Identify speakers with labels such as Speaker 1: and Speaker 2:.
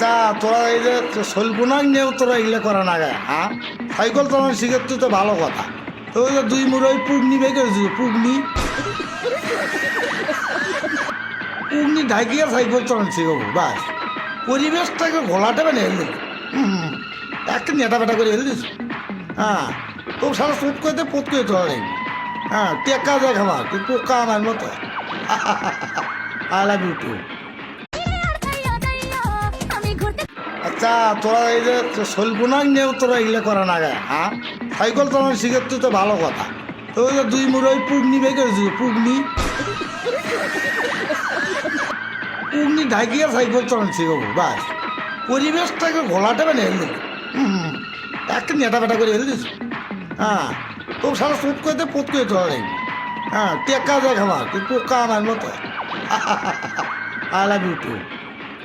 Speaker 1: আচ্ছা তোরা এই যে শৈলগুনাং নিয়েও তোরা এগুলো করা না গায়ে হ্যাঁ সাইকেল চালানো শিখেছিস তো ভালো কথা তো ওই যে দুই মুড়োই পুগনি বের করেছিস পুগনি পুগনি ঢাকিয়ে সাইকেল চালানো শিখবো বাস পরিবেশটাকে ঘোলাটা মানে হেল দিল একটা নেটা বেটা করে হেল দিস হ্যাঁ তো সারা চুপ করতে পোত করে তোলা নেই হ্যাঁ টেকা দেখ আমার তুই পোকা আমার মতো আই লাভ ইউ টু আচ্ছা তোরা এই যে শৈলগুনাং নিয়েও তোরা এগুলো করা না গায়ে হ্যাঁ সাইকেল চালানো শিখেছিস তো ভালো কথা তো ওই যে দুই মুড়োই পুগনি বের করেছিস পুগনি পুগনি ঢাকিয়ে সাইকেল চালানো শিখবো বাস পরিবেশটাকে ঘোলাটা মানে হেল দিল একটা নেটা বেটা করে হেল দিস হ্যাঁ তো সারা চুপ করতে পোত করে তোলা নেই হ্যাঁ টেকা দেখ আমার তুই পোকা আমার মতো আই লাভ ইউ টু